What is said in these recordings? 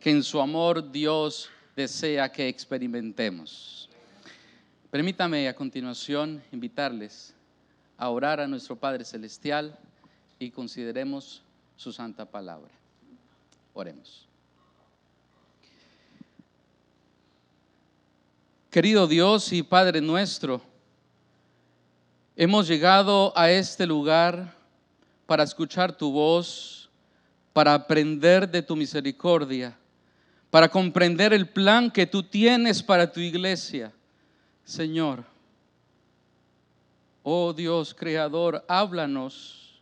que en su amor Dios desea que experimentemos. Permítame a continuación invitarles a orar a nuestro Padre Celestial y consideremos su santa palabra. Oremos. Querido Dios y Padre nuestro, hemos llegado a este lugar para escuchar tu voz, para aprender de tu misericordia, para comprender el plan que tú tienes para tu iglesia. Señor, oh Dios creador, háblanos,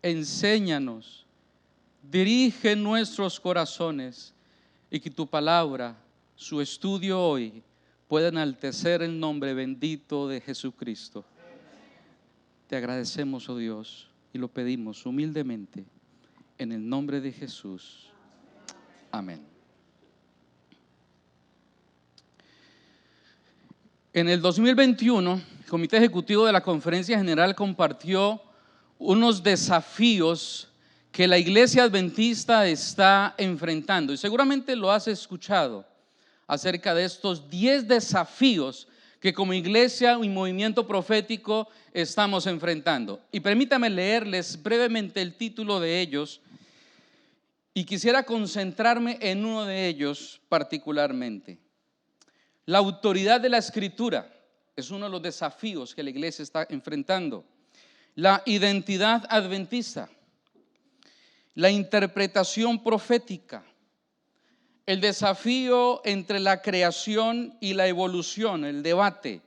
enséñanos, dirige nuestros corazones y que tu palabra, su estudio hoy, pueda enaltecer el nombre bendito de Jesucristo. Te agradecemos, oh Dios, y lo pedimos humildemente en el nombre de Jesús. Amén. En el 2021, el Comité Ejecutivo de la Conferencia General compartió unos desafíos que la Iglesia Adventista está enfrentando. Y seguramente lo has escuchado acerca de estos 10 desafíos que como iglesia y movimiento profético estamos enfrentando. Y permítame leerles brevemente el título de ellos y quisiera concentrarme en uno de ellos particularmente. La autoridad de la Escritura es uno de los desafíos que la iglesia está enfrentando. La identidad adventista, la interpretación profética, el desafío entre la creación y la evolución, el debate,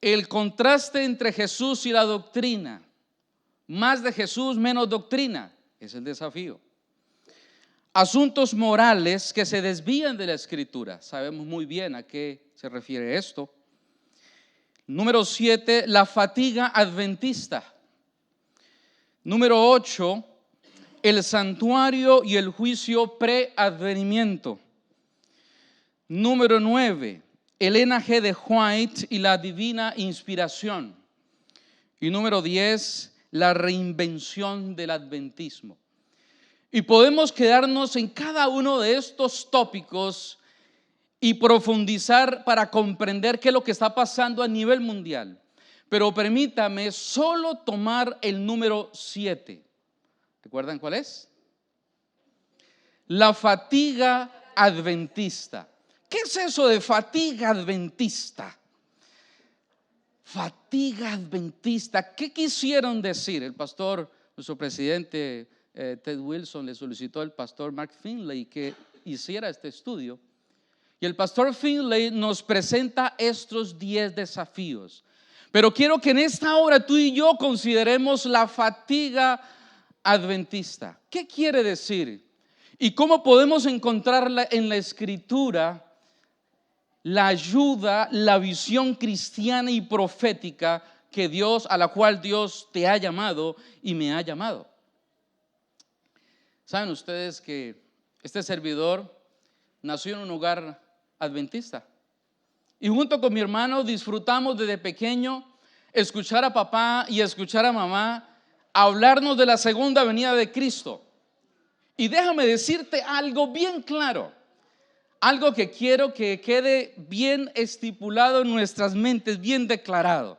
el contraste entre Jesús y la doctrina, más de Jesús, menos doctrina, es el desafío. Asuntos morales que se desvían de la Escritura, sabemos muy bien a qué se refiere esto. Número 7, la fatiga adventista. Número 8, el santuario y el juicio preadvenimiento. Número 9, Elena G. de White y la divina inspiración. Y número 10, la reinvención del adventismo. Y podemos quedarnos en cada uno de estos tópicos y profundizar para comprender qué es lo que está pasando a nivel mundial. Pero permítame solo tomar el número 7. ¿Recuerdan cuál es? La fatiga adventista. ¿Qué es eso de fatiga adventista? Fatiga adventista. ¿Qué quisieron decir? El pastor, nuestro presidente Ted Wilson, le solicitó al pastor Mark Finley que hiciera este estudio. Y el pastor Finley nos presenta estos 10 desafíos. Pero quiero que en esta hora tú y yo consideremos la fatiga adventista. ¿Qué quiere decir? ¿Y cómo podemos encontrarla en la Escritura? La ayuda, la visión cristiana y profética que Dios, a la cual Dios te ha llamado y me ha llamado. ¿Saben ustedes que este servidor nació en un hogar adventista? Y junto con mi hermano disfrutamos desde pequeño escuchar a papá y escuchar a mamá hablarnos de la segunda venida de Cristo. Y déjame decirte algo bien claro, algo que quiero que quede bien estipulado en nuestras mentes, bien declarado.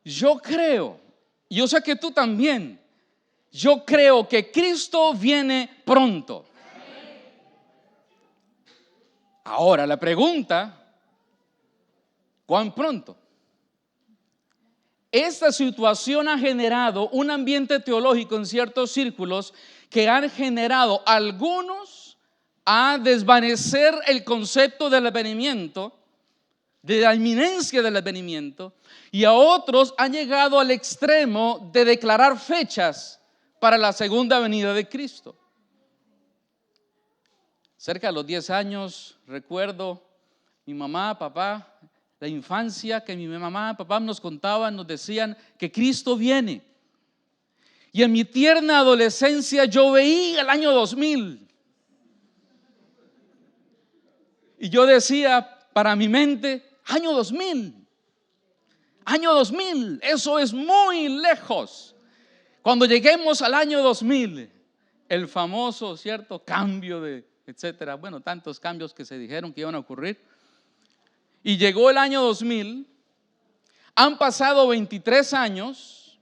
Yo creo, yo sé que tú también, yo creo que Cristo viene pronto. Ahora la pregunta, ¿cuán pronto? Esta situación ha generado un ambiente teológico en ciertos círculos que han generado a algunos a desvanecer el concepto del advenimiento, de la inminencia del advenimiento, y a otros han llegado al extremo de declarar fechas para la segunda venida de Cristo. Cerca de los 10 años recuerdo mi mamá, papá, la infancia que mi mamá, papá nos contaban, nos decían que Cristo viene. Y en mi tierna adolescencia yo veía el año 2000. Y yo decía para mi mente, año 2000. Año 2000, eso es muy lejos. Cuando lleguemos al año 2000, el famoso, ¿cierto?, cambio de, etcétera. Bueno, tantos cambios que se dijeron que iban a ocurrir. Y llegó el año 2000, han pasado 23 años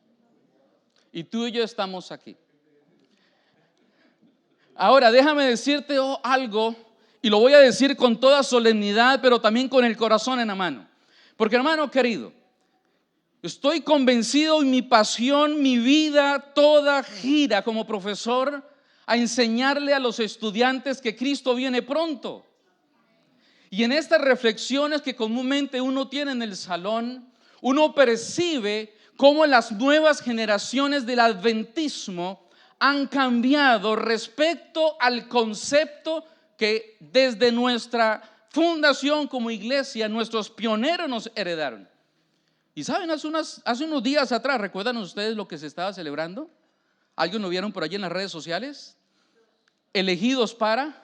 y tú y yo estamos aquí. Ahora, déjame decirte algo, y lo voy a decir con toda solemnidad, pero también con el corazón en la mano. Porque, hermano querido, estoy convencido y mi pasión, mi vida toda gira como profesor a enseñarle a los estudiantes que Cristo viene pronto. Y en estas reflexiones que comúnmente uno tiene en el salón, uno percibe cómo las nuevas generaciones del adventismo han cambiado respecto al concepto que desde nuestra fundación como iglesia nuestros pioneros nos heredaron. Y saben, hace unos días atrás, ¿recuerdan ustedes lo que se estaba celebrando? ¿Alguien lo vieron por allí en las redes sociales? Elegidos para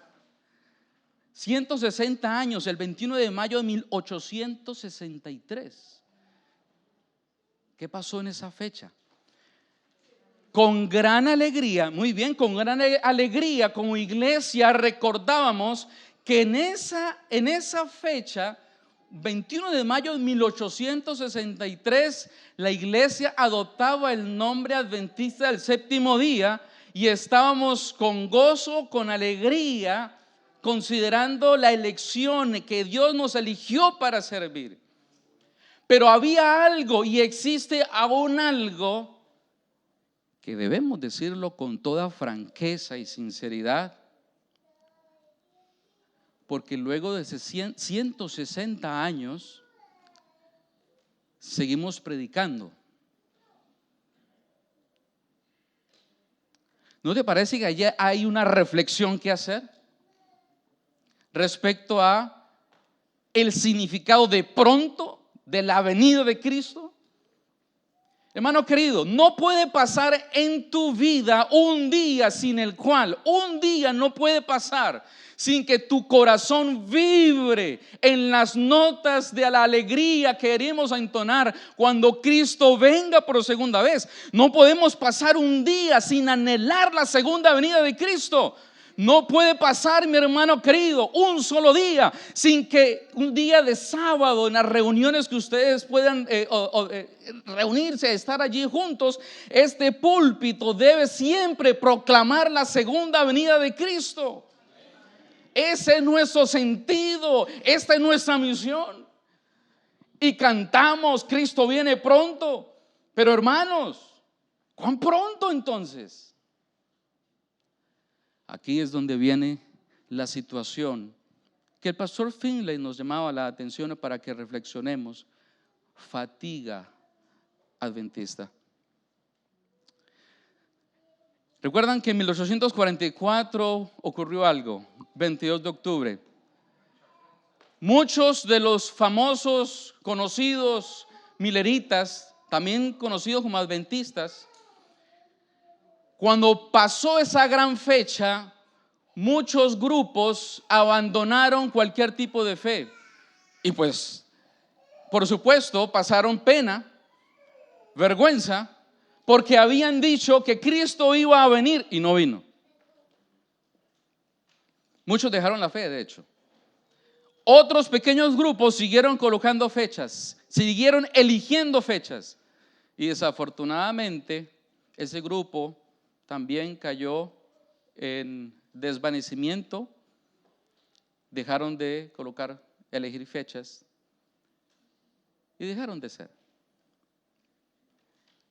160 años, el 21 de mayo de 1863. ¿Qué pasó en esa fecha? Con gran alegría, muy bien, con gran alegría como iglesia recordábamos que en esa fecha, 21 de mayo de 1863, la iglesia adoptaba el nombre adventista del séptimo día y estábamos con gozo, con alegría, considerando la elección que Dios nos eligió para servir. Pero había algo y existe aún algo que debemos decirlo con toda franqueza y sinceridad, porque luego de 160 años seguimos predicando. ¿No te parece que allí hay una reflexión que hacer respecto a el significado de pronto de la venida de Cristo? Hermano querido, no puede pasar en tu vida un día sin el cual, un día no puede pasar sin que tu corazón vibre en las notas de la alegría que queremos entonar cuando Cristo venga por segunda vez. No podemos pasar un día sin anhelar la segunda venida de Cristo. No puede pasar, mi hermano querido, un solo día sin que un día de sábado en las reuniones que ustedes puedan reunirse, estar allí juntos, este púlpito debe siempre proclamar la segunda venida de Cristo. Ese es nuestro sentido, esta es nuestra misión. Y cantamos, Cristo viene pronto. Pero hermanos, ¿cuán pronto entonces? Aquí es donde viene la situación que el pastor Finley nos llamaba la atención para que reflexionemos: fatiga adventista. ¿Recuerdan que en 1844 ocurrió algo? 22 de octubre. Muchos de los famosos, conocidos mileritas, también conocidos como adventistas, cuando pasó esa gran fecha, muchos grupos abandonaron cualquier tipo de fe. Y pues, por supuesto, pasaron pena, vergüenza, porque habían dicho que Cristo iba a venir y no vino. Muchos dejaron la fe, de hecho. Otros pequeños grupos siguieron colocando fechas, siguieron eligiendo fechas. Y desafortunadamente, ese grupo también cayó en desvanecimiento, dejaron de elegir fechas y dejaron de ser.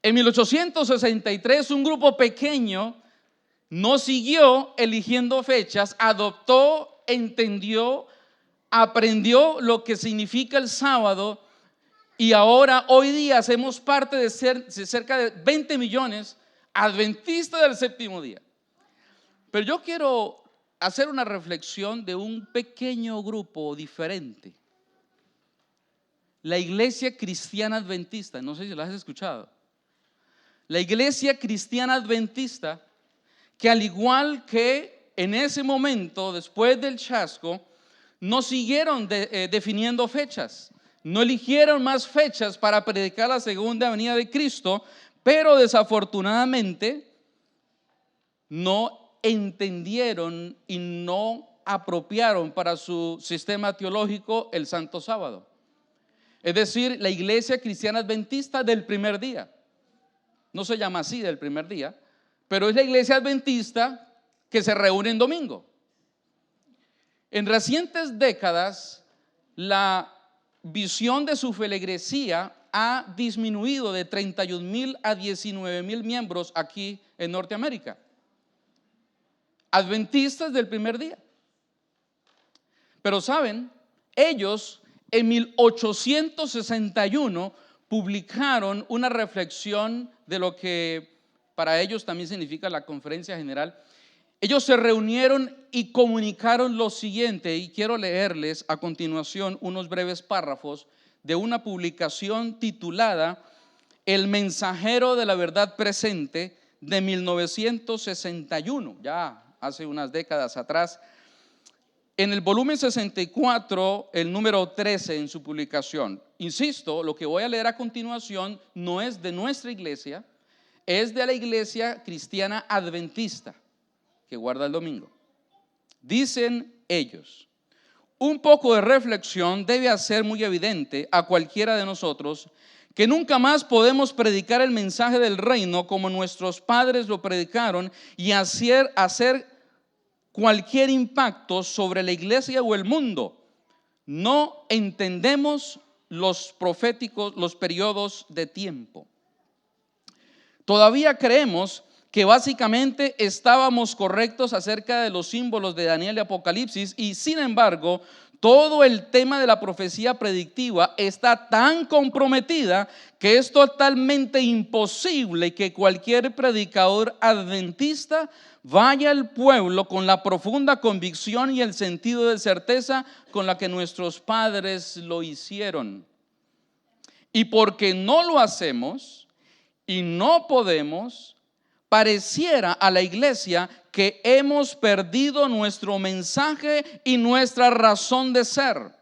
En 1863 un grupo pequeño no siguió eligiendo fechas, adoptó, entendió, aprendió lo que significa el sábado, y ahora hoy día hacemos parte de cerca de 20 millones adventistas del séptimo día. Pero yo quiero hacer una reflexión de un pequeño grupo diferente. La Iglesia Cristiana Adventista, no sé si lo has escuchado. La Iglesia Cristiana Adventista, que al igual que en ese momento, después del chasco, no siguieron definiendo fechas, no eligieron más fechas para predicar la segunda venida de Cristo, pero desafortunadamente no entendieron y no apropiaron para su sistema teológico el Santo Sábado. Es decir, la iglesia cristiana adventista del primer día. No se llama así del primer día, pero es la iglesia adventista que se reúne en domingo. En recientes décadas, la visión de su feligresía ha disminuido de 31,000 a 19,000 miembros aquí en Norteamérica. Adventistas del primer día. Pero saben, ellos en 1861 publicaron una reflexión de lo que para ellos también significa la Conferencia General. Ellos se reunieron y comunicaron lo siguiente, y quiero leerles a continuación unos breves párrafos de una publicación titulada El Mensajero de la Verdad Presente de 1961, ya hace unas décadas atrás. En el volumen 64, el número 13 en su publicación. Insisto, lo que voy a leer a continuación no es de nuestra iglesia, es de la iglesia cristiana adventista que guarda el domingo. Dicen ellos: un poco de reflexión debe hacer muy evidente a cualquiera de nosotros que nunca más podemos predicar el mensaje del reino como nuestros padres lo predicaron y hacer cualquier impacto sobre la iglesia o el mundo. No entendemos los periodos de tiempo. Todavía creemos que básicamente estábamos correctos acerca de los símbolos de Daniel y Apocalipsis, y sin embargo todo el tema de la profecía predictiva está tan comprometida que es totalmente imposible que cualquier predicador adventista vaya al pueblo con la profunda convicción y el sentido de certeza con la que nuestros padres lo hicieron. Y porque no lo hacemos y no podemos, pareciera a la iglesia que hemos perdido nuestro mensaje y nuestra razón de ser.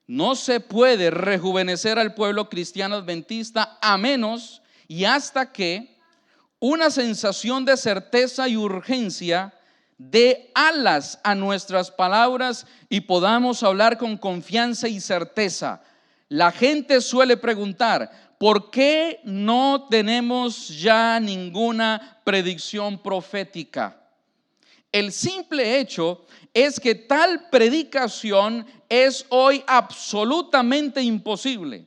No se puede rejuvenecer al pueblo cristiano adventista a menos y hasta que una sensación de certeza y urgencia dé alas a nuestras palabras y podamos hablar con confianza y certeza. La gente suele preguntar: ¿por qué no tenemos ya ninguna predicción profética? El simple hecho es que tal predicación es hoy absolutamente imposible.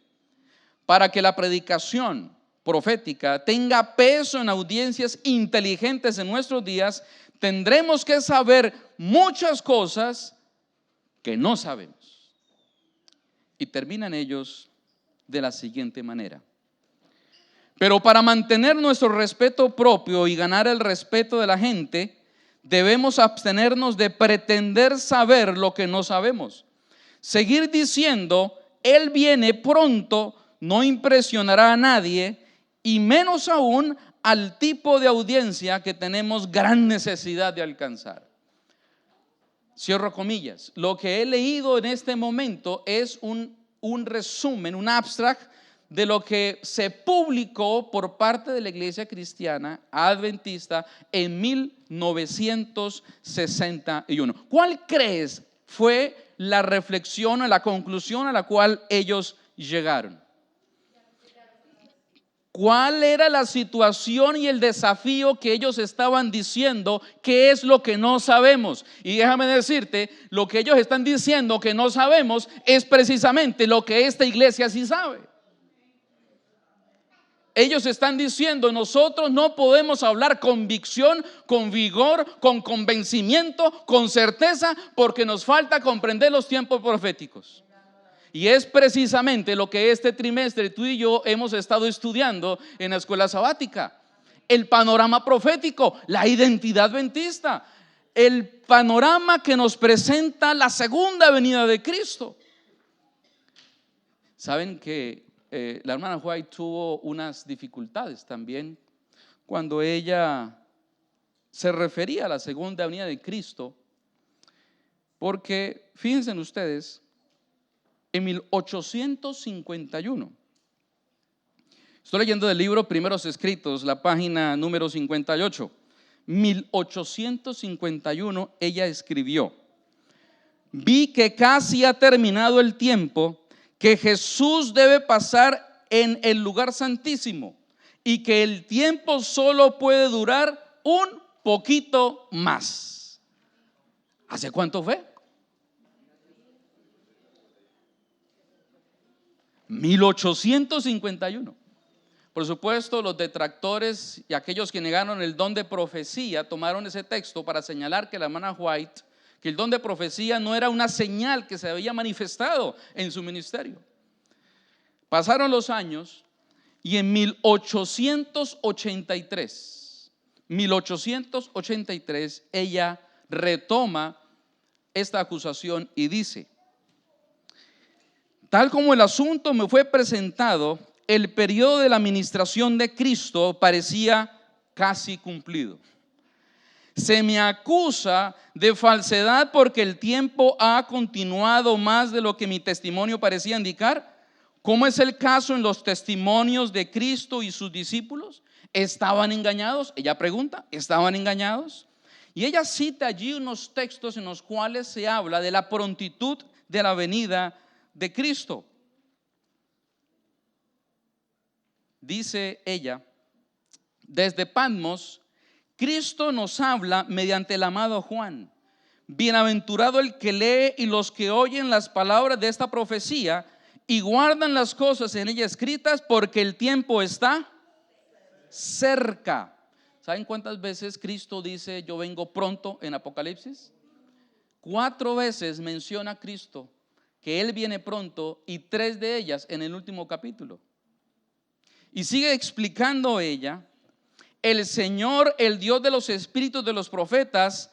Para que la predicación profética tenga peso en audiencias inteligentes en nuestros días, tendremos que saber muchas cosas que no sabemos. Y terminan ellos de la siguiente manera: pero para mantener nuestro respeto propio y ganar el respeto de la gente, debemos abstenernos de pretender saber lo que no sabemos. Seguir diciendo Él viene pronto no impresionará a nadie, y menos aún al tipo de audiencia que tenemos gran necesidad de alcanzar. Cierro comillas. Lo que he leído en este momento es un resumen, un abstract de lo que se publicó por parte de la iglesia cristiana adventista en 1961. ¿Cuál crees fue la reflexión o la conclusión a la cual ellos llegaron? ¿Cuál era la situación y el desafío que ellos estaban diciendo? ¿Qué es lo que no sabemos? Y déjame decirte, lo que ellos están diciendo que no sabemos es precisamente lo que esta iglesia sí sabe. Ellos están diciendo: nosotros no podemos hablar convicción, con vigor, con convencimiento, con certeza, porque nos falta comprender los tiempos proféticos. Y es precisamente lo que este trimestre tú y yo hemos estado estudiando en la escuela sabática. El panorama profético, la identidad adventista, el panorama que nos presenta la segunda venida de Cristo. Saben que la hermana White tuvo unas dificultades también cuando ella se refería a la segunda venida de Cristo, porque fíjense ustedes, en 1851, estoy leyendo del libro Primeros Escritos, la página número 58. 1851, ella escribió: vi que casi ha terminado el tiempo, que Jesús debe pasar en el lugar santísimo y que el tiempo solo puede durar un poquito más. ¿Hace cuánto fue? 1851. Por supuesto, los detractores y aquellos que negaron el don de profecía tomaron ese texto para señalar que la hermana White, que el don de profecía no era una señal que se había manifestado en su ministerio. Pasaron los años y en 1883, ella retoma esta acusación y dice: tal como el asunto me fue presentado, el periodo de la administración de Cristo parecía casi cumplido. Se me acusa de falsedad porque el tiempo ha continuado más de lo que mi testimonio parecía indicar. ¿Cómo es el caso en los testimonios de Cristo y sus discípulos? ¿Estaban engañados? Ella pregunta, ¿estaban engañados? Y ella cita allí unos textos en los cuales se habla de la prontitud de la venida de Cristo. Dice ella: desde Patmos, Cristo nos habla mediante el amado Juan. Bienaventurado el que lee y los que oyen las palabras de esta profecía y guardan las cosas en ella escritas, porque el tiempo está cerca. ¿Saben cuántas veces Cristo dice yo vengo pronto en Apocalipsis? 4 veces menciona Cristo que Él viene pronto, y 3 de ellas en el último capítulo. Y sigue explicando ella: el Señor, el Dios de los espíritus de los profetas,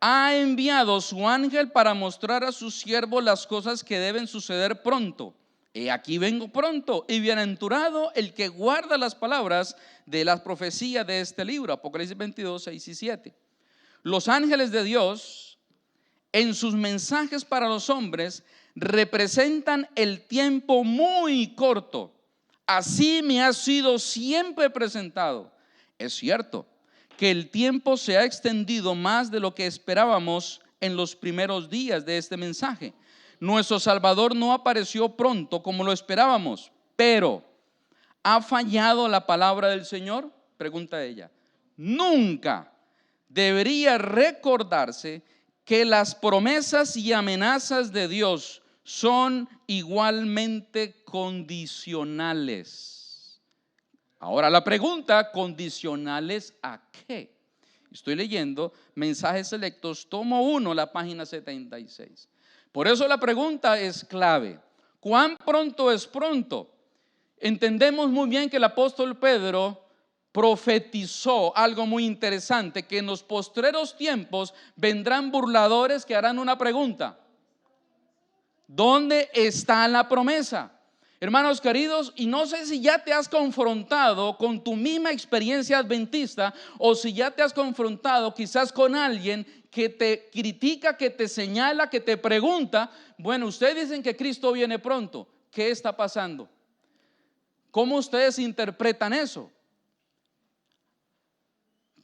ha enviado su ángel para mostrar a sus siervos las cosas que deben suceder pronto. He aquí vengo pronto, y bienaventurado el que guarda las palabras de la profecía de este libro. Apocalipsis 22, 6 y 7. Los ángeles de Dios, en sus mensajes para los hombres, representan el tiempo muy corto. Así me ha sido siempre presentado. Es cierto que el tiempo se ha extendido más de lo que esperábamos en los primeros días de este mensaje. Nuestro Salvador no apareció pronto como lo esperábamos, pero ¿ha fallado la palabra del Señor?, pregunta ella. Nunca debería recordarse que las promesas y amenazas de Dios son igualmente condicionales. Ahora la pregunta: ¿condicionales a qué? Estoy leyendo Mensajes Selectos, tomo 1, la página 76. Por eso la pregunta es clave. ¿Cuán pronto es pronto? Entendemos muy bien que el apóstol Pedro profetizó algo muy interesante: que en los postreros tiempos vendrán burladores que harán una pregunta: ¿dónde está la promesa? Hermanos queridos, y no sé si ya te has confrontado con tu misma experiencia adventista, o si ya te has confrontado quizás con alguien que te critica, que te señala, que te pregunta: bueno, ustedes dicen que Cristo viene pronto, ¿qué está pasando? ¿Cómo ustedes interpretan eso?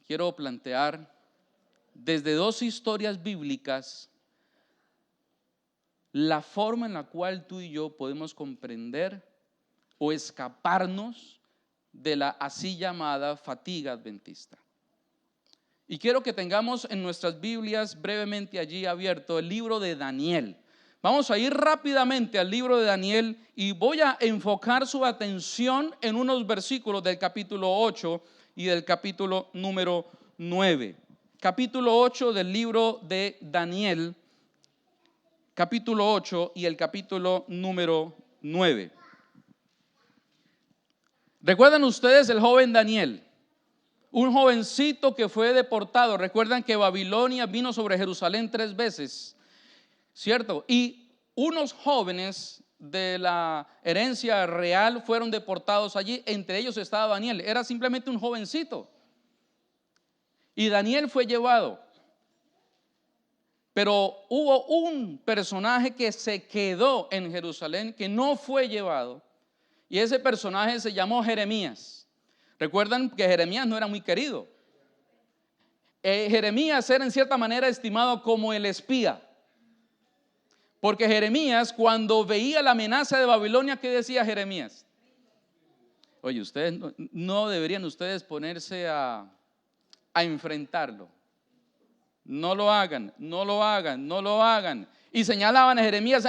Quiero plantear desde 2 historias bíblicas la forma en la cual tú y yo podemos comprender o escaparnos de la así llamada fatiga adventista. Y quiero que tengamos en nuestras Biblias brevemente allí abierto el libro de Daniel. Vamos a ir rápidamente al libro de Daniel y voy a enfocar su atención en unos versículos del capítulo 8 y del capítulo número 9. Capítulo 8 del libro de Daniel, capítulo 8 y el capítulo número 9. ¿Recuerdan ustedes el joven Daniel? Un jovencito que fue deportado. Recuerdan que Babilonia vino sobre Jerusalén 3 veces, ¿cierto? Y unos jóvenes de la herencia real fueron deportados allí. Entre ellos estaba Daniel. Era simplemente un jovencito. Y Daniel fue llevado. Pero hubo un personaje que se quedó en Jerusalén, que no fue llevado, y ese personaje se llamó Jeremías. Recuerdan que Jeremías no era muy querido. Jeremías era en cierta manera estimado como el espía. Porque Jeremías, cuando veía la amenaza de Babilonia, ¿qué decía Jeremías? Oye, ustedes no deberían ustedes ponerse a enfrentarlo. No lo hagan, no lo hagan, no lo hagan. Y señalaban a Jeremías,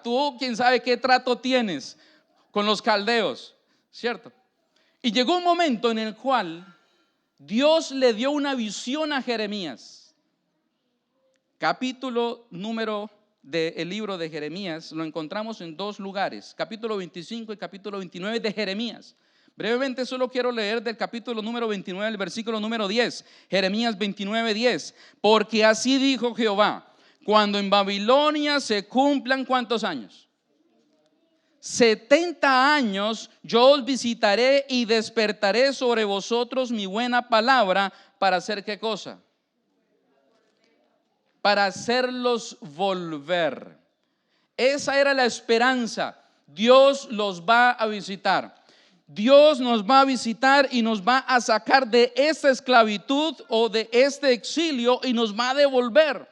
tú quién sabe qué trato tienes con los caldeos, ¿cierto? Y llegó un momento en el cual Dios le dio una visión a Jeremías. Capítulo número del libro de Jeremías lo encontramos en dos lugares, capítulo 25 y capítulo 29 de Jeremías. Brevemente solo quiero leer del capítulo número 29, el versículo número 10, Jeremías 29, 10. Porque así dijo Jehová, cuando en Babilonia se cumplan ¿cuántos años? 70 años, yo os visitaré y despertaré sobre vosotros mi buena palabra para hacer ¿qué cosa? Para hacerlos volver. Esa era la esperanza. Dios los va a visitar. Dios nos va a visitar y nos va a sacar de esta esclavitud o de este exilio y nos va a devolver.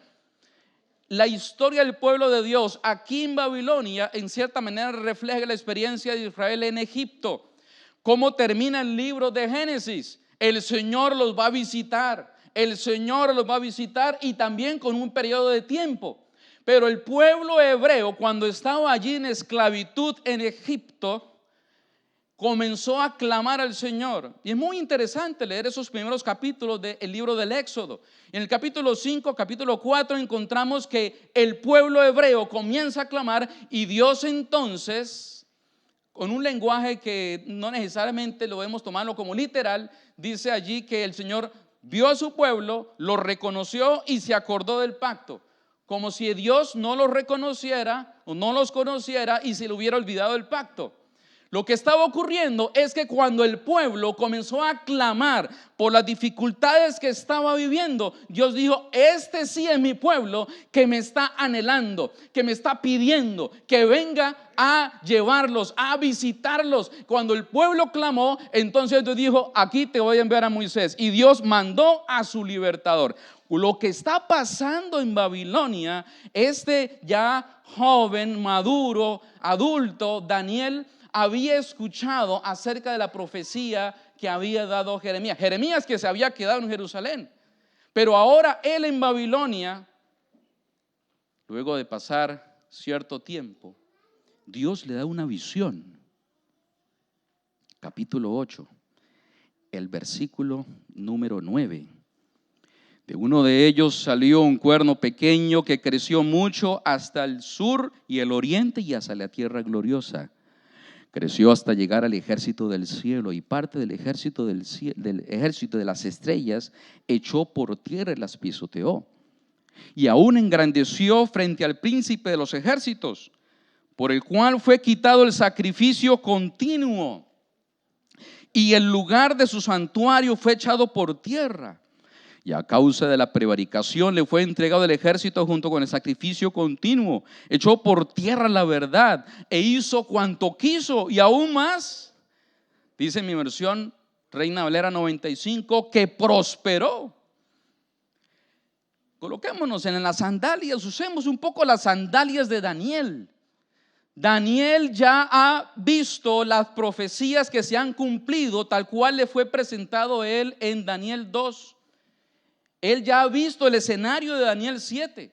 La historia del pueblo de Dios aquí en Babilonia en cierta manera refleja la experiencia de Israel en Egipto. ¿Cómo termina el libro de Génesis? El Señor los va a visitar. El Señor los va a visitar y también con un periodo de tiempo. Pero el pueblo hebreo, cuando estaba allí en esclavitud en Egipto, comenzó a clamar al Señor. Y es muy interesante leer esos primeros capítulos del libro del Éxodo. En el capítulo 5, capítulo 4 encontramos que el pueblo hebreo comienza a clamar y Dios entonces, con un lenguaje que no necesariamente lo debemos tomarlo como literal, dice allí que el Señor vio a su pueblo, lo reconoció y se acordó del pacto. Como si Dios no los reconociera o no los conociera y se le hubiera olvidado el pacto. Lo que estaba ocurriendo es que cuando el pueblo comenzó a clamar por las dificultades que estaba viviendo, Dios dijo, este sí es mi pueblo que me está anhelando, que me está pidiendo que venga a llevarlos, a visitarlos. Cuando el pueblo clamó, entonces Dios dijo, aquí te voy a enviar a Moisés. Y Dios mandó a su libertador. Lo que está pasando en Babilonia, este ya joven, maduro, adulto, Daniel, había escuchado acerca de la profecía que había dado Jeremías. Jeremías que se había quedado en Jerusalén. Pero ahora él en Babilonia, luego de pasar cierto tiempo, Dios le da una visión. Capítulo 8, el versículo número 9. De uno de ellos salió un cuerno pequeño que creció mucho hasta el sur y el oriente y hasta la tierra gloriosa. Creció hasta llegar al ejército del cielo y parte del ejército del ejército de las estrellas echó por tierra y las pisoteó. Y aún engrandeció frente al príncipe de los ejércitos, por el cual fue quitado el sacrificio continuo y el lugar de su santuario fue echado por tierra. Y a causa de la prevaricación le fue entregado el ejército junto con el sacrificio continuo. Echó por tierra la verdad e hizo cuanto quiso y aún más, dice mi versión Reina Valera 95, que prosperó. Coloquémonos en las sandalias, usemos un poco las sandalias de Daniel. Daniel ya ha visto las profecías que se han cumplido tal cual le fue presentado él en Daniel 2. Él ya ha visto el escenario de Daniel 7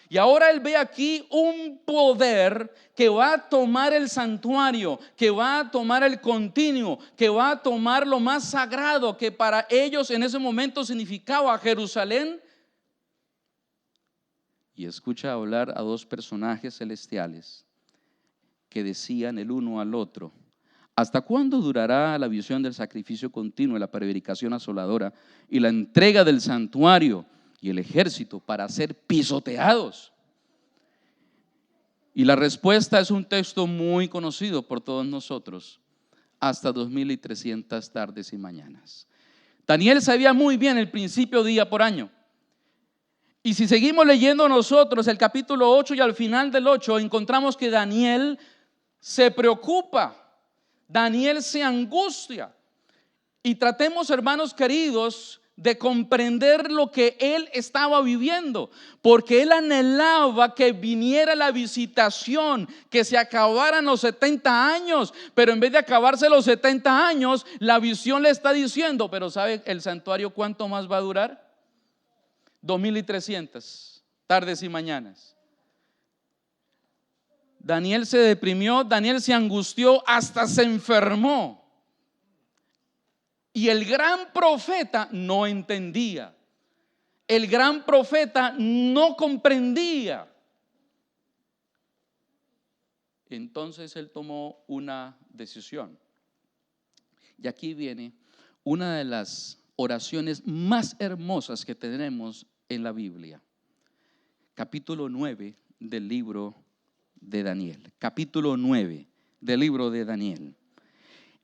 y ahora él ve aquí un poder que va a tomar el santuario, que va a tomar el continuo, que va a tomar lo más sagrado que para ellos en ese momento significaba Jerusalén. Y escucha hablar a dos personajes celestiales que decían el uno al otro: ¿hasta cuándo durará la visión del sacrificio continuo, la prevaricación asoladora y la entrega del santuario y el ejército para ser pisoteados? Y la respuesta es un texto muy conocido por todos nosotros: hasta 2300 tardes y mañanas. Daniel sabía muy bien el principio día por año. Y si seguimos leyendo nosotros el capítulo 8 y al final del 8 encontramos que Daniel se preocupa. Daniel se angustia. Y tratemos, hermanos queridos, de comprender lo que él estaba viviendo, porque él anhelaba que viniera la visitación, que se acabaran los 70 años, pero en vez de acabarse los 70 años, la visión le está diciendo, pero ¿sabe el santuario cuánto más va a durar? 2300 tardes y mañanas. Daniel se deprimió, Daniel se angustió, hasta se enfermó. Y el gran profeta no entendía. El gran profeta no comprendía. Entonces él tomó una decisión. Y aquí viene una de las oraciones más hermosas que tenemos en la Biblia. Capítulo 9 del libro de Daniel. Capítulo 9 del libro de Daniel.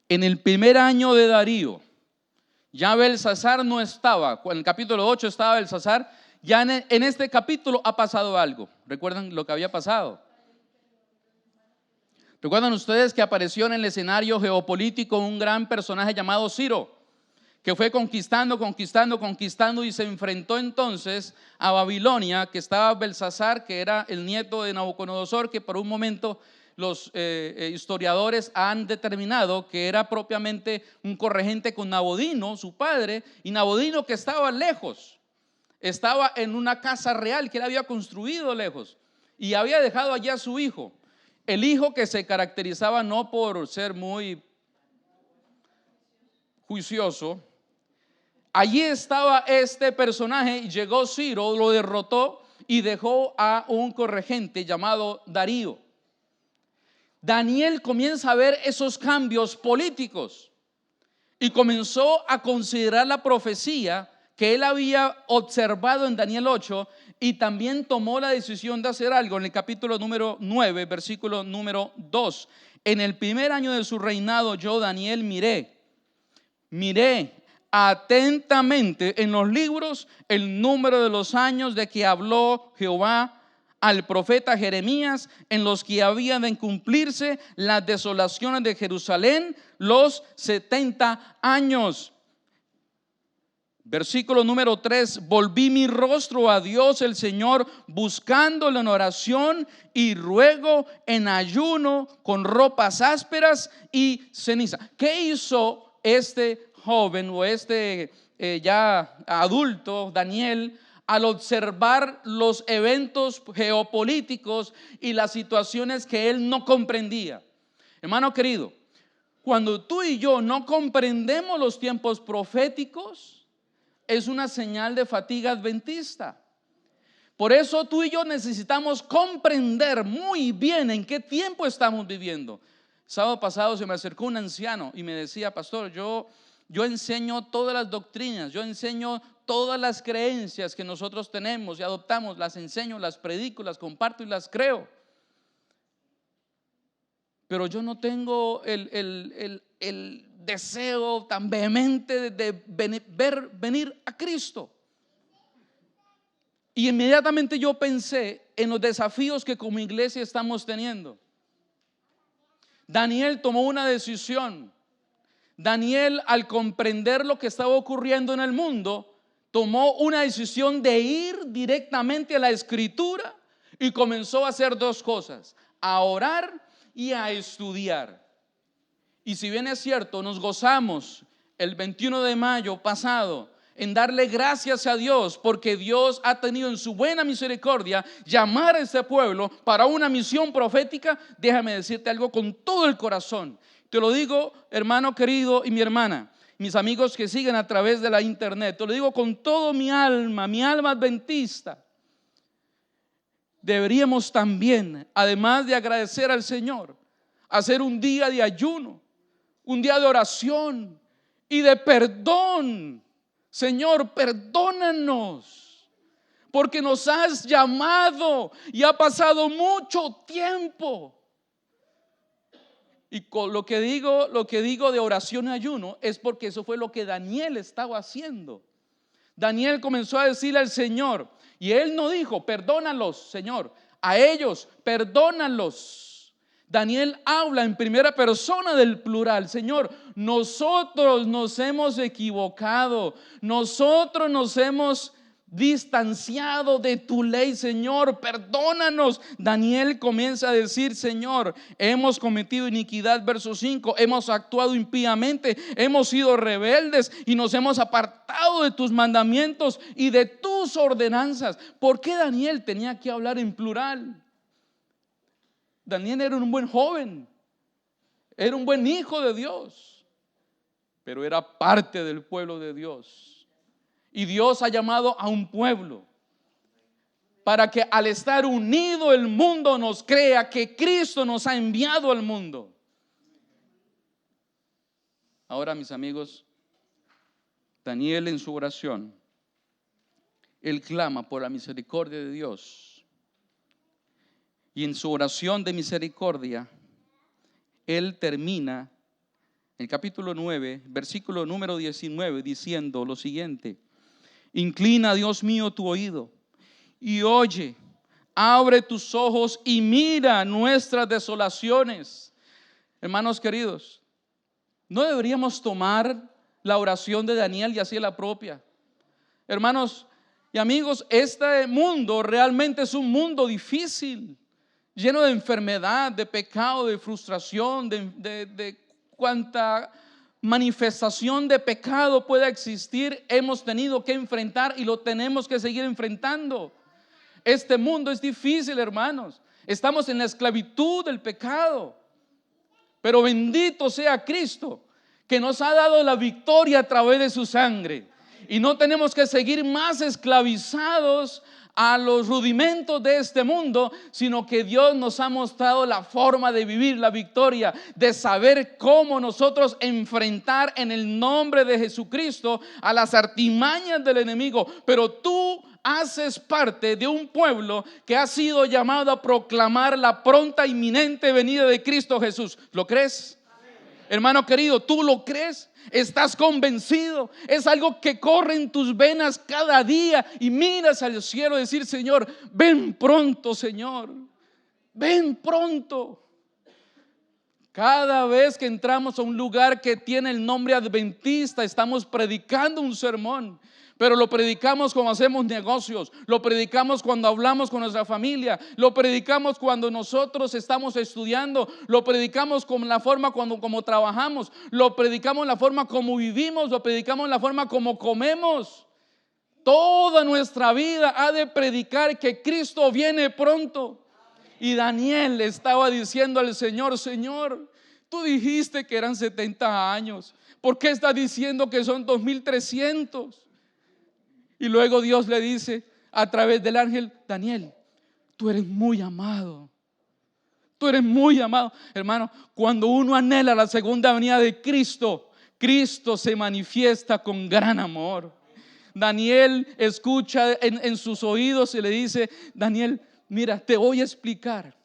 En el primer año de Darío, ya Belsasar no estaba. En el capítulo 8 estaba Belsasar. Ya en este capítulo ha pasado algo. ¿Recuerdan lo que había pasado? ¿Recuerdan ustedes que apareció en el escenario geopolítico un gran personaje llamado Ciro, que fue conquistando y se enfrentó entonces a Babilonia, que estaba Belsasar, que era el nieto de Nabucodonosor, que por un momento los historiadores han determinado que era propiamente un corregente con Nabodino, su padre, y Nabodino, que estaba lejos, estaba en una casa real que él había construido lejos y había dejado allí a su hijo, el hijo que se caracterizaba no por ser muy juicioso. Allí estaba este personaje y llegó Ciro, lo derrotó y dejó a un corregente llamado Darío. Daniel comienza a ver esos cambios políticos y comenzó a considerar la profecía que él había observado en Daniel 8 y también tomó la decisión de hacer algo en el capítulo número 9, versículo número 2. En el primer año de su reinado yo, Daniel, miré atentamente en los libros el número de los años de que habló Jehová al profeta Jeremías, en los que habían de cumplirse las desolaciones de Jerusalén, los 70 años. Versículo número 3: volví mi rostro a Dios el Señor, buscándolo en oración y ruego, en ayuno, con ropas ásperas y ceniza. ¿Qué hizo este joven o ya adulto Daniel al observar los eventos geopolíticos y las situaciones que él no comprendía? Hermano querido, cuando tú y yo no comprendemos los tiempos proféticos, es una señal de fatiga adventista. Por eso tú y yo necesitamos comprender muy bien en qué tiempo estamos viviendo. El sábado pasado se me acercó un anciano y me decía: pastor, yo enseño todas las doctrinas, yo enseño todas las creencias que nosotros tenemos y adoptamos, las enseño, las predico, las comparto y las creo. Pero yo no tengo el deseo tan vehemente de ver venir a Cristo. Y inmediatamente yo pensé en los desafíos que como iglesia estamos teniendo. Daniel tomó una decisión. Daniel, al comprender lo que estaba ocurriendo en el mundo, tomó una decisión de ir directamente a la Escritura y comenzó a hacer dos cosas: a orar y a estudiar. Y si bien es cierto, nos gozamos el 21 de mayo pasado en darle gracias a Dios porque Dios ha tenido en su buena misericordia llamar a este pueblo para una misión profética, déjame decirte algo con todo el corazón. Te lo digo, hermano querido y mi hermana, mis amigos que siguen a través de la internet, te lo digo con todo mi alma adventista. Deberíamos también, además de agradecer al Señor, hacer un día de ayuno, un día de oración y de perdón. Señor, perdónanos porque nos has llamado y ha pasado mucho tiempo. Y con lo que digo de oración y ayuno es porque eso fue lo que Daniel estaba haciendo. Daniel comenzó a decirle al Señor, y él no dijo: perdónalos, Señor, a ellos, perdónalos. Daniel habla en primera persona del plural. Señor, nosotros nos hemos equivocado, nosotros nos hemos distanciado de tu ley, Señor, perdónanos. Daniel comienza a decir: Señor, hemos cometido iniquidad, verso 5, hemos actuado impíamente, hemos sido rebeldes y nos hemos apartado de tus mandamientos y de tus ordenanzas. ¿Por qué Daniel tenía que hablar en plural? Daniel era un buen joven, era un buen hijo de Dios, pero era parte del pueblo de Dios. Y Dios ha llamado a un pueblo para que al estar unido el mundo nos crea que Cristo nos ha enviado al mundo. Ahora, mis amigos, Daniel en su oración, él clama por la misericordia de Dios. Y en su oración de misericordia, él termina el capítulo 9, versículo número 19, diciendo lo siguiente: inclina, Dios mío, tu oído y oye, abre tus ojos y mira nuestras desolaciones. Hermanos queridos, no deberíamos tomar la oración de Daniel y hacer la propia. Hermanos y amigos, este mundo realmente es un mundo difícil, lleno de enfermedad, de pecado, de frustración, de cuanta manifestación de pecado pueda existir, hemos tenido que enfrentar y lo tenemos que seguir enfrentando. Este mundo es difícil, hermanos. Estamos en la esclavitud del pecado, pero bendito sea Cristo, que nos ha dado la victoria a través de su sangre, y no tenemos que seguir más esclavizados a los rudimentos de este mundo, sino que Dios nos ha mostrado la forma de vivir la victoria, de saber cómo nosotros enfrentar en el nombre de Jesucristo a las artimañas del enemigo. Pero tú haces parte de un pueblo que ha sido llamado a proclamar la pronta inminente venida de Cristo Jesús. ¿Lo crees? Hermano querido, ¿tú lo crees? ¿Estás convencido? Es algo que corre en tus venas cada día y miras al cielo y decir: Señor, ven pronto, Señor, ven pronto. Cada vez que entramos a un lugar que tiene el nombre adventista, estamos predicando un sermón. Pero lo predicamos cuando hacemos negocios, lo predicamos cuando hablamos con nuestra familia, lo predicamos cuando nosotros estamos estudiando, lo predicamos con la forma como trabajamos, lo predicamos en la forma como vivimos, lo predicamos en la forma como comemos. Toda nuestra vida ha de predicar que Cristo viene pronto. Y Daniel estaba diciendo al Señor: Señor, tú dijiste que eran 70 años, ¿por qué estás diciendo que son 2300? Y luego Dios le dice a través del ángel: Daniel, tú eres muy amado. Tú eres muy amado. Hermano, cuando uno anhela la segunda venida de Cristo, Cristo se manifiesta con gran amor. Daniel escucha en sus oídos y le dice: Daniel, mira, te voy a explicar.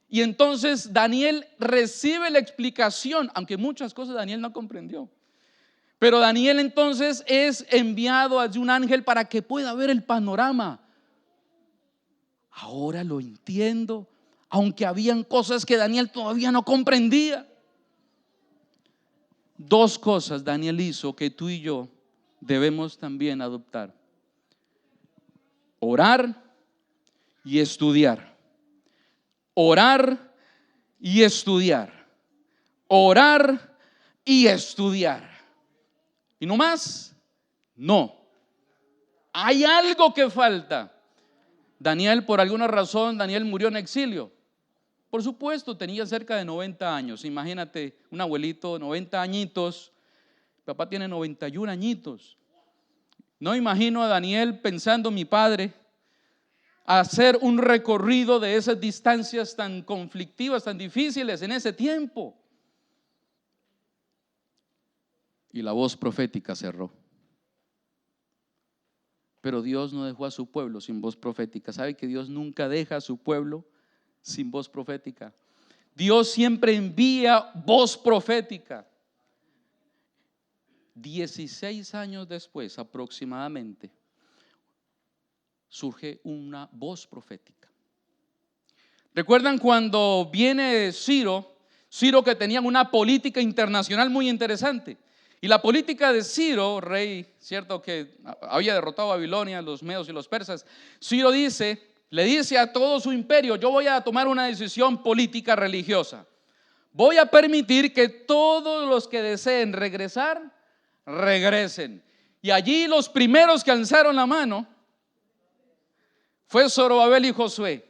Y entonces Daniel recibe la explicación, aunque muchas cosas Daniel no comprendió. Pero Daniel entonces es enviado a un ángel para que pueda ver el panorama. Ahora lo entiendo, aunque habían cosas que Daniel todavía no comprendía. Dos cosas Daniel hizo que tú y yo debemos también adoptar: orar y estudiar. Orar y estudiar. Orar y estudiar. ¿Y no más? No. Hay algo que falta. Daniel, por alguna razón, Daniel murió en exilio. Por supuesto, tenía cerca de 90 años. Imagínate, un abuelito, 90 añitos. Papá tiene 91 añitos. No imagino a Daniel pensando: mi padre, hacer un recorrido de esas distancias tan conflictivas, tan difíciles en ese tiempo. Y la voz profética cerró. Pero Dios no dejó a su pueblo sin voz profética. ¿Sabe que Dios nunca deja a su pueblo sin voz profética? Dios siempre envía voz profética. 16 años después aproximadamente surge una voz profética. ¿Recuerdan cuando viene Ciro? Ciro, que tenía una política internacional muy interesante. Y la política de Ciro, rey, cierto, que había derrotado a Babilonia, los medos y los persas. Ciro le dice a todo su imperio: yo voy a tomar una decisión política religiosa. Voy a permitir que todos los que deseen regresar, regresen. Y allí los primeros que alzaron la mano fue Zorobabel y Josué,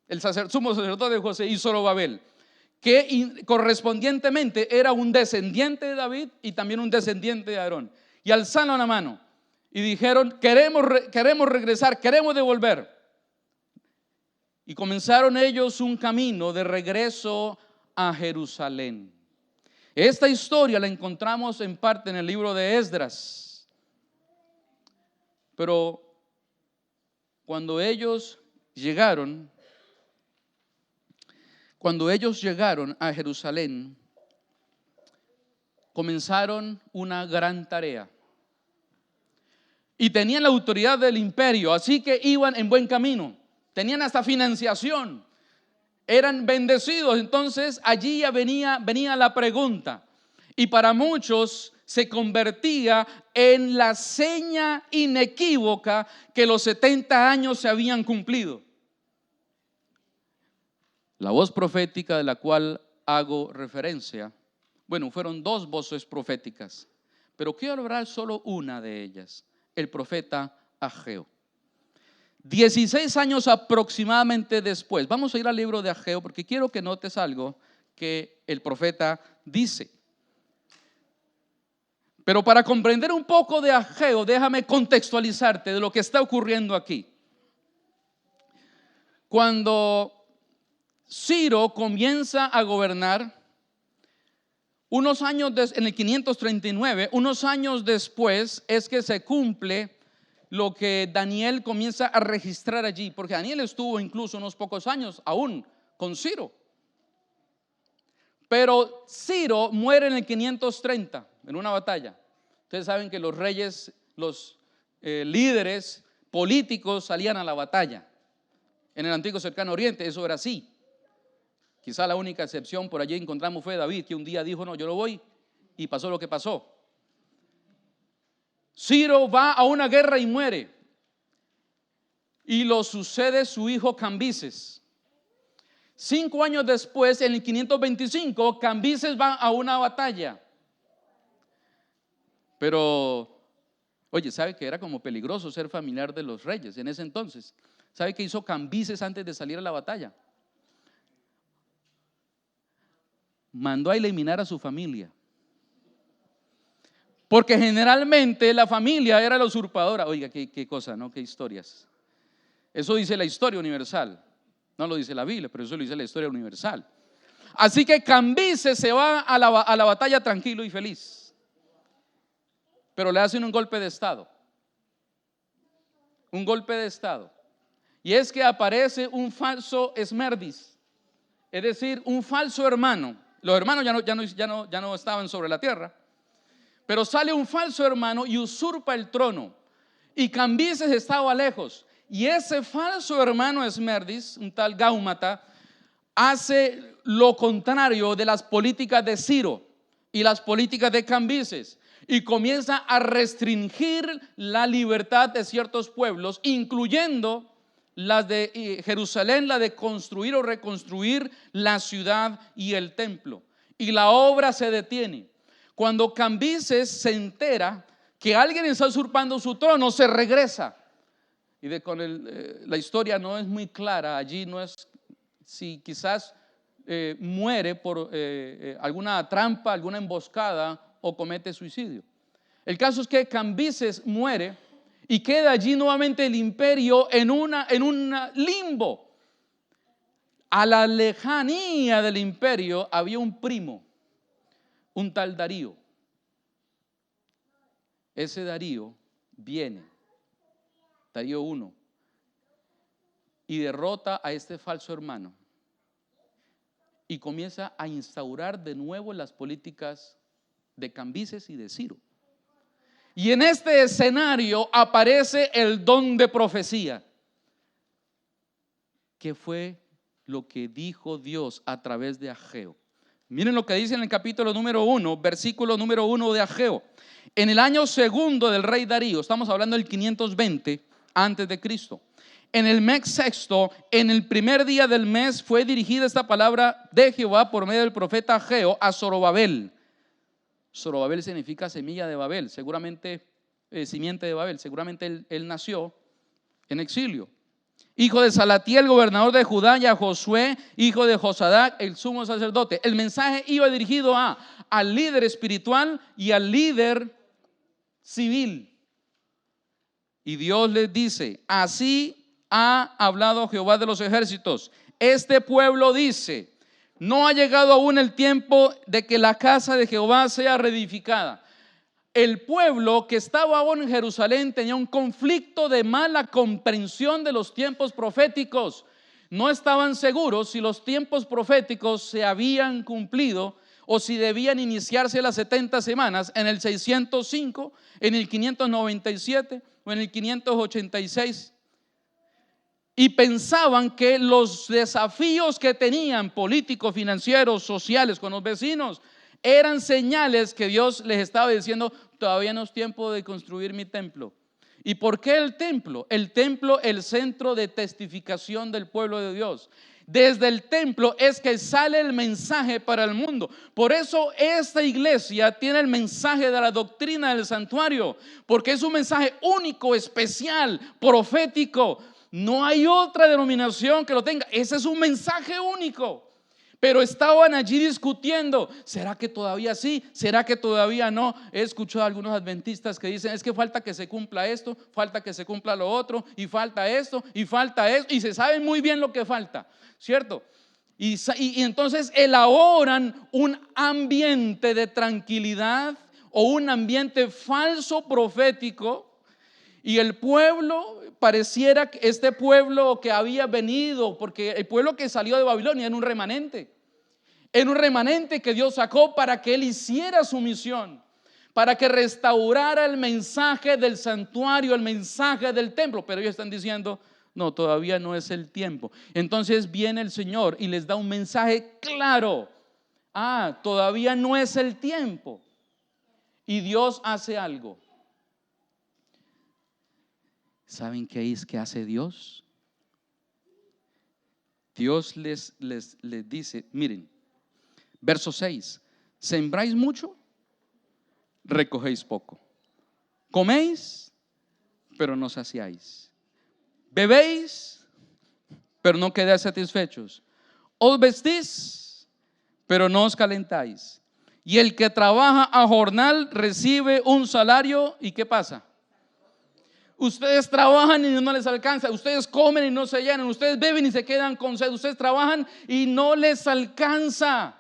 el sumo sacerdote de José y Zorobabel, que correspondientemente era un descendiente de David y también un descendiente de Aarón. Y alzaron la mano y dijeron: queremos regresar, queremos devolver. Y comenzaron ellos un camino de regreso a Jerusalén. Esta historia la encontramos en parte en el libro de Esdras. Pero cuando ellos llegaron a Jerusalén, comenzaron una gran tarea. Y tenían la autoridad del imperio, así que iban en buen camino. Tenían hasta financiación. Eran bendecidos. Entonces allí ya venía la pregunta. Y para muchos se convertía en la seña inequívoca que los 70 años se habían cumplido. La voz profética de la cual hago referencia, bueno, fueron dos voces proféticas, pero quiero hablar solo una de ellas, el profeta Ageo. 16 años aproximadamente después, vamos a ir al libro de Ageo porque quiero que notes algo que el profeta dice. Pero para comprender un poco de Ageo, déjame contextualizarte de lo que está ocurriendo aquí. Cuando Ciro comienza a gobernar, unos años en el 539, unos años después es que se cumple lo que Daniel comienza a registrar allí, porque Daniel estuvo incluso unos pocos años aún con Ciro. Pero Ciro muere en el 530 en una batalla. Ustedes saben que los reyes, los líderes políticos salían a la batalla. En el antiguo cercano oriente eso era así. Quizá la única excepción por allí encontramos fue David, que un día dijo: no, yo no voy, y pasó lo que pasó. Ciro va a una guerra y muere, y lo sucede su hijo Cambises. 5 años después, en el 525, Cambises va a una batalla. Pero, oye, ¿sabe que era como peligroso ser familiar de los reyes en ese entonces? ¿Sabe qué hizo Cambises antes de salir a la batalla? Mandó a eliminar a su familia. Porque generalmente la familia era la usurpadora. Oiga, qué cosa, ¿no? Qué historias. Eso dice la historia universal. No lo dice la Biblia, pero eso lo dice la historia universal. Así que Cambises se va a la batalla tranquilo y feliz. Pero le hacen un golpe de estado. Un golpe de estado. Y es que aparece un falso Esmerdis. Es decir, un falso hermano. Los hermanos ya no estaban sobre la tierra. Pero sale un falso hermano y usurpa el trono. Y Cambises estaba lejos. Y ese falso hermano Esmerdis, un tal Gáumata, hace lo contrario de las políticas de Ciro y las políticas de Cambises. Y comienza a restringir la libertad de ciertos pueblos, incluyendo las de Jerusalén, la de construir o reconstruir la ciudad y el templo. Y la obra se detiene. Cuando Cambises se entera que alguien está usurpando su trono, se regresa. Y la historia no es muy clara. Allí no es si quizás muere por alguna trampa, alguna emboscada o comete suicidio. El caso es que Cambises muere y queda allí nuevamente el imperio en un limbo. A la lejanía del imperio había un primo, un tal Darío. Ese Darío viene, Darío I, y derrota a este falso hermano y comienza a instaurar de nuevo las políticas de Cambises y de Ciro. Y en este escenario aparece el don de profecía, que fue lo que dijo Dios a través de Ageo. Miren lo que dice en el capítulo número 1, versículo número 1 de Ageo. En el año segundo del rey Darío, estamos hablando del 520 antes de Cristo. En el mes sexto, en el primer día del mes, fue dirigida esta palabra de Jehová por medio del profeta Ageo a Zorobabel. Zorobabel significa semilla de Babel, seguramente simiente de Babel, seguramente él nació en exilio. Hijo de Salatiel, gobernador de Judá, y a Josué, hijo de Josadac, el sumo sacerdote. El mensaje iba dirigido al líder espiritual y al líder civil. Y Dios les dice: así ha hablado Jehová de los ejércitos. Este pueblo dice: no ha llegado aún el tiempo de que la casa de Jehová sea reedificada. El pueblo que estaba aún en Jerusalén tenía un conflicto de mala comprensión de los tiempos proféticos. No estaban seguros si los tiempos proféticos se habían cumplido o si debían iniciarse las 70 semanas en el 605, en el 597 o en el 586. Y pensaban que los desafíos que tenían políticos, financieros, sociales con los vecinos eran señales que Dios les estaba diciendo: todavía no es tiempo de construir mi templo. ¿Y por qué el templo? El templo, el centro de testificación del pueblo de Dios. Desde el templo es que sale el mensaje para el mundo. Por eso esta iglesia tiene el mensaje de la doctrina del santuario, porque es un mensaje único, especial, profético. No hay otra denominación que lo tenga. Ese es un mensaje único. Pero estaban allí discutiendo: ¿será que todavía sí? ¿Será que todavía no? He escuchado a algunos adventistas que dicen: es que falta que se cumpla esto, falta que se cumpla lo otro, y falta esto, y falta esto, y se sabe muy bien lo que falta, ¿cierto? Y entonces elaboran un ambiente de tranquilidad o un ambiente falso profético. Y el pueblo, pareciera que este pueblo que había venido, porque el pueblo que salió de Babilonia era un remanente. Era un remanente que Dios sacó para que él hiciera su misión, para que restaurara el mensaje del santuario, el mensaje del templo. Pero ellos están diciendo: no, todavía no es el tiempo. Entonces viene el Señor y les da un mensaje claro: todavía no es el tiempo. Y Dios hace algo. ¿Saben qué es que hace Dios? Dios les dice: miren, verso 6: sembráis mucho, recogéis poco. Coméis, pero no saciáis. Bebéis, pero no quedáis satisfechos. Os vestís, pero no os calentáis. Y el que trabaja a jornal recibe un salario. ¿Y qué pasa? Ustedes trabajan y no les alcanza. Ustedes comen y no se llenan. Ustedes beben y se quedan con sed. Ustedes trabajan y no les alcanza.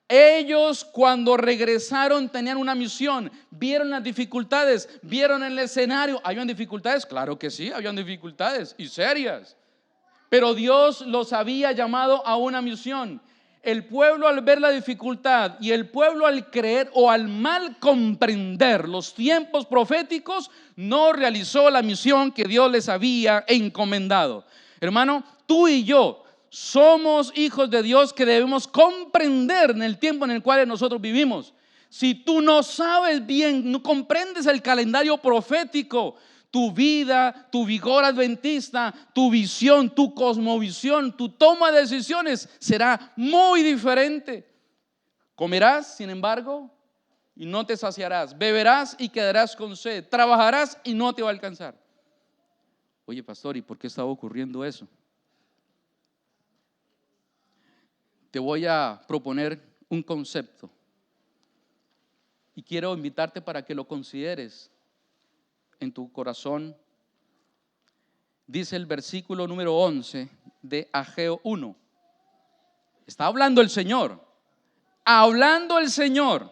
Ellos, cuando regresaron, tenían una misión. Vieron las dificultades, vieron el escenario. ¿Habían dificultades? Claro que sí, habían dificultades, y serias. Pero Dios los había llamado a una misión. El pueblo, al ver la dificultad, y el pueblo, al creer o al mal comprender los tiempos proféticos, no realizó la misión que Dios les había encomendado. Hermano, tú y yo somos hijos de Dios que debemos comprender en el tiempo en el cual nosotros vivimos. Si tú no sabes bien, no comprendes el calendario profético, tu vida, tu vigor adventista, tu visión, tu cosmovisión, tu toma de decisiones será muy diferente. Comerás, sin embargo, y no te saciarás. Beberás y quedarás con sed. Trabajarás y no te va a alcanzar. Oye, pastor, ¿y por qué estaba ocurriendo eso? Te voy a proponer un concepto y quiero invitarte para que lo consideres en tu corazón. Dice el versículo número 11 de Ageo 1. Está hablando el Señor. Hablando el Señor: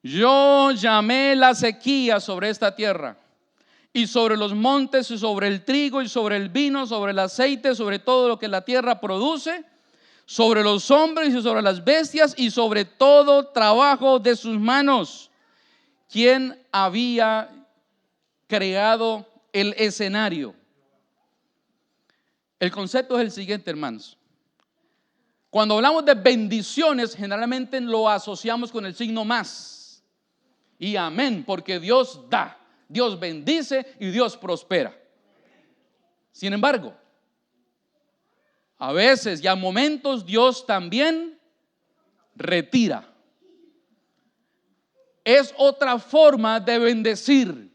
yo llamé la sequía sobre esta tierra, y sobre los montes, y sobre el trigo, y sobre el vino, sobre el aceite, sobre todo lo que la tierra produce, sobre los hombres y sobre las bestias, y sobre todo trabajo de sus manos. ¿Quién había creado el escenario? El concepto es el siguiente, hermanos. Cuando hablamos de bendiciones, generalmente lo asociamos con el signo más. Y amén, porque Dios da, Dios bendice y Dios prospera. Sin embargo, a veces y a momentos Dios también retira. Es otra forma de bendecir.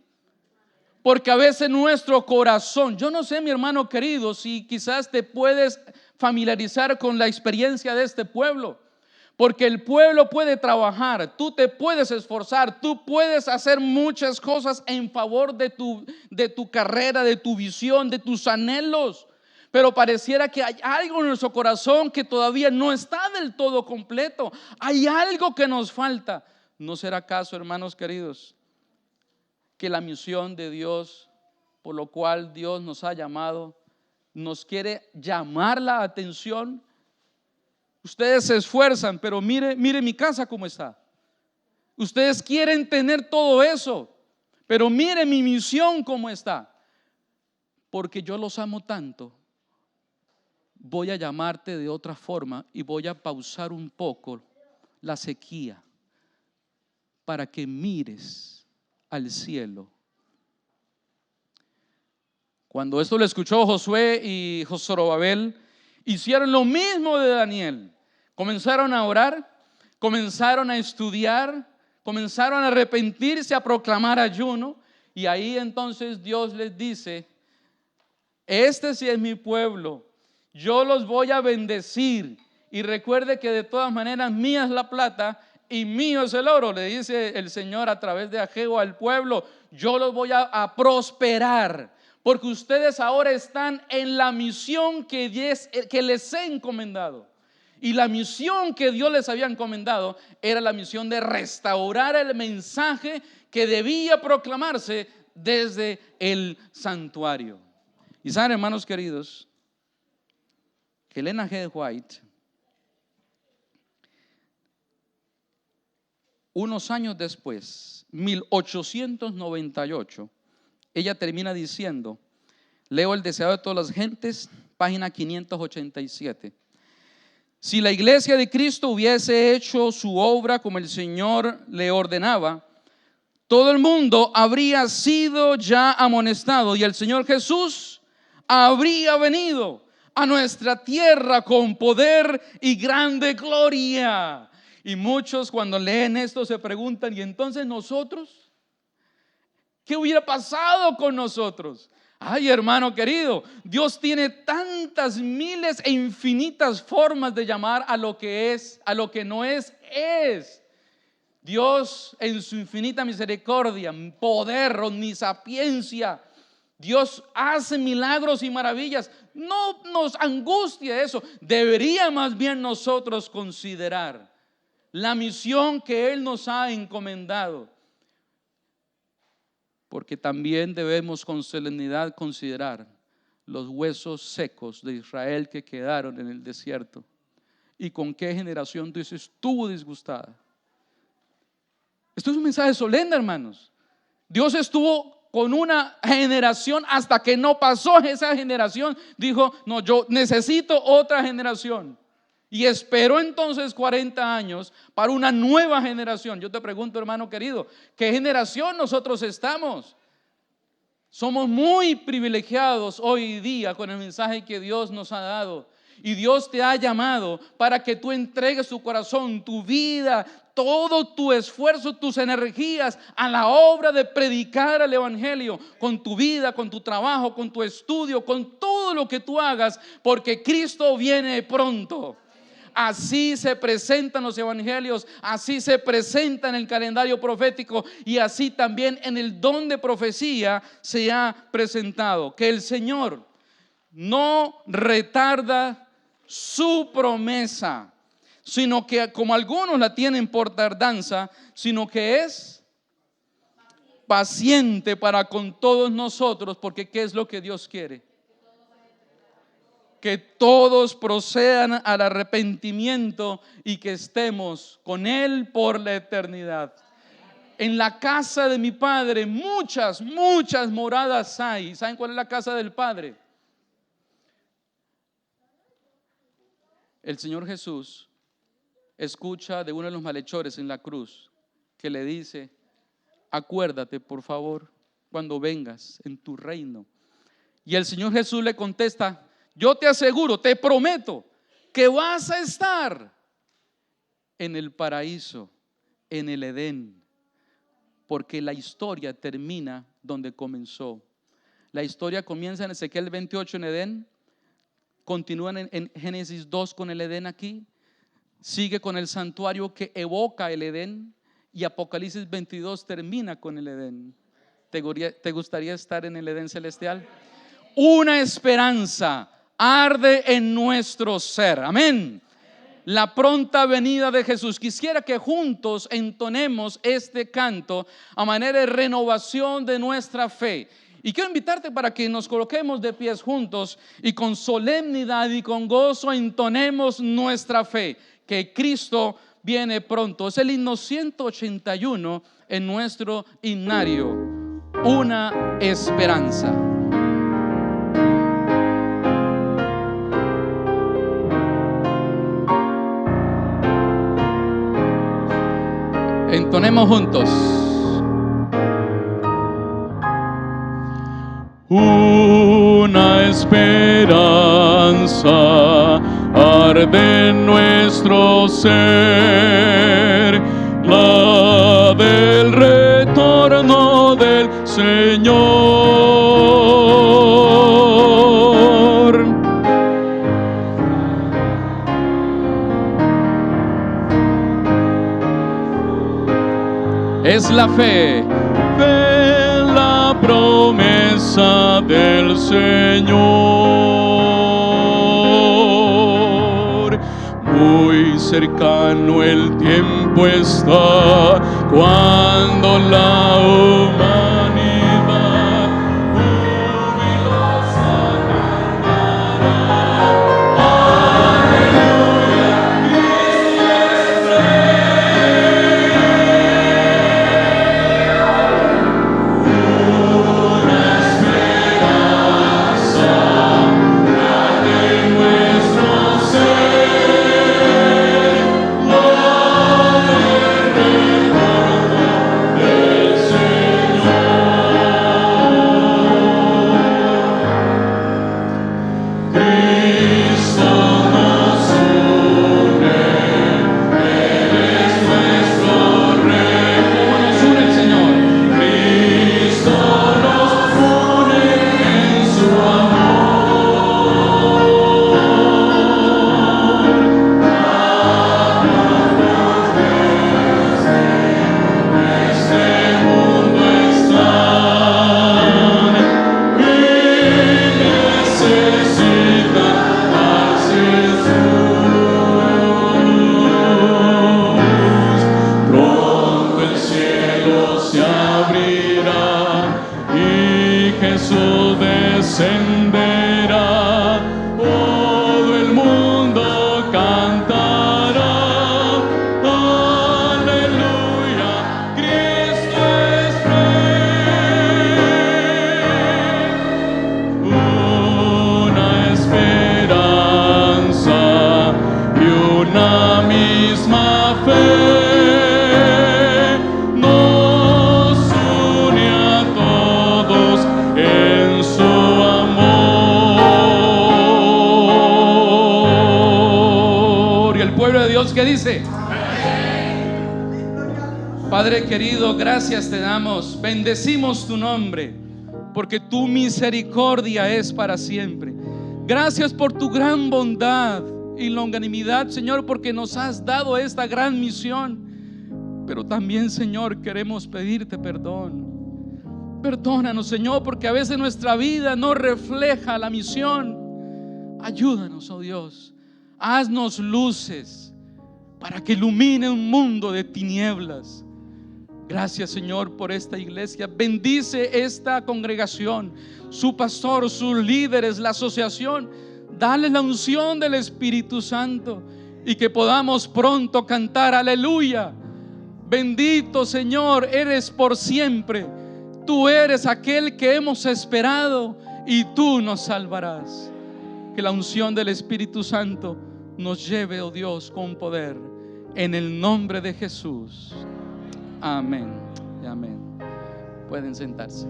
Porque a veces nuestro corazón, yo no sé, mi hermano querido, si quizás te puedes familiarizar con la experiencia de este pueblo. Porque el pueblo puede trabajar, tú te puedes esforzar, tú puedes hacer muchas cosas en favor de tu carrera, de tu visión, de tus anhelos. Pero pareciera que hay algo en nuestro corazón que todavía no está del todo completo. Hay algo que nos falta. ¿No será acaso, hermanos queridos, que la misión de Dios, por lo cual Dios nos ha llamado, nos quiere llamar la atención? Ustedes se esfuerzan, pero mire mi casa cómo está. Ustedes quieren tener todo eso, pero mire mi misión cómo está. Porque yo los amo tanto, voy a llamarte de otra forma y voy a pausar un poco la sequía para que mires al cielo. Cuando esto lo escuchó Josué y Zorobabel, hicieron lo mismo de Daniel. Comenzaron a orar, comenzaron a estudiar, comenzaron a arrepentirse, a proclamar ayuno. Y ahí entonces Dios les dice: este sí es mi pueblo, yo los voy a bendecir. Y recuerde que de todas maneras mía es la plata y mío es el oro. Le dice el Señor a través de Ageo al pueblo: yo los voy a prosperar, porque ustedes ahora están en la misión que les he encomendado. Y la misión que Dios les había encomendado era la misión de restaurar el mensaje que debía proclamarse desde el santuario. Y saben, hermanos queridos, que Elena G. White, unos años después, 1898, ella termina diciendo, leo El deseado de todas las gentes, página 587. Si la iglesia de Cristo hubiese hecho su obra como el Señor le ordenaba, todo el mundo habría sido ya amonestado y el Señor Jesús habría venido a nuestra tierra con poder y grande gloria. Y muchos cuando leen esto se preguntan: ¿y entonces nosotros? ¿Qué hubiera pasado con nosotros? Ay, hermano querido, Dios tiene tantas miles e infinitas formas de llamar a lo que es, a lo que no es, es. Dios en su infinita misericordia, poder, omnisapiencia, Dios hace milagros y maravillas. No nos angustia eso. Debería más bien nosotros considerar la misión que Él nos ha encomendado. Porque también debemos con solemnidad considerar los huesos secos de Israel que quedaron en el desierto. Y con qué generación Dios estuvo disgustada. Esto es un mensaje solemne, hermanos. Dios estuvo con una generación hasta que no pasó esa generación. Dijo: no, yo necesito otra generación. Y esperó entonces 40 años para una nueva generación. Yo te pregunto, hermano querido, ¿qué generación nosotros estamos? Somos muy privilegiados hoy día con el mensaje que Dios nos ha dado. Y Dios te ha llamado para que tú entregues tu corazón, tu vida, todo tu esfuerzo, tus energías a la obra de predicar el evangelio, con tu vida, con tu trabajo, con tu estudio, con todo lo que tú hagas, porque Cristo viene pronto. Así se presentan los evangelios, así se presenta en el calendario profético y así también en el don de profecía se ha presentado. Que el Señor no retarda su promesa, sino que, como algunos la tienen por tardanza, sino que es paciente para con todos nosotros, porque ¿qué es lo que Dios quiere? Que todos procedan al arrepentimiento y que estemos con Él por la eternidad. En la casa de mi Padre muchas moradas hay. ¿Saben cuál es la casa del Padre? el Señor Jesús escucha de uno de los malhechores en la cruz que le dice: acuérdate, por favor, cuando vengas en tu reino. Y el Señor Jesús le contesta: yo te aseguro, te prometo que vas a estar en el paraíso, en el Edén, porque la historia termina donde comenzó. La historia comienza en Ezequiel 28 en Edén, continúa en Génesis 2 con el Edén aquí, sigue con el santuario que evoca el Edén, y Apocalipsis 22 termina con el Edén. ¿Te gustaría estar en el Edén celestial? Una esperanza arde en nuestro ser. Amén. La pronta venida de Jesús. Quisiera que juntos entonemos este canto a manera de renovación de nuestra fe. Y quiero invitarte para que nos coloquemos de pies juntos y con solemnidad y con gozo entonemos nuestra fe, que Cristo viene pronto. Es el himno 181 en nuestro himnario, una esperanza. Entonemos juntos. Una esperanza arde en nuestro ser, la del retorno del Señor. Es la fe, la promesa del Señor. Muy cercano el tiempo está cuando la humanidad jubilosa cantará: aleluya, Cristo es ¿Qué dice? Padre querido, gracias te damos, bendecimos tu nombre, porque tu misericordia es para siempre. Gracias por tu gran bondad y longanimidad, Señor, porque nos has dado esta gran misión. Pero también, Señor, queremos pedirte perdón. Perdónanos, Señor, porque a veces nuestra vida no refleja la misión. Ayúdanos, oh Dios, haznos luces para que ilumine un mundo de tinieblas. Gracias, Señor, por esta iglesia. Bendice esta congregación, su pastor, sus líderes, la asociación. Dale la unción del Espíritu Santo y que podamos pronto cantar aleluya. Bendito, Señor, eres por siempre. Tú eres aquel que hemos esperado y tú nos salvarás. Que la unción del Espíritu Santo nos lleve, oh Dios, con poder, en el nombre de Jesús. Amén y amén. Pueden sentarse.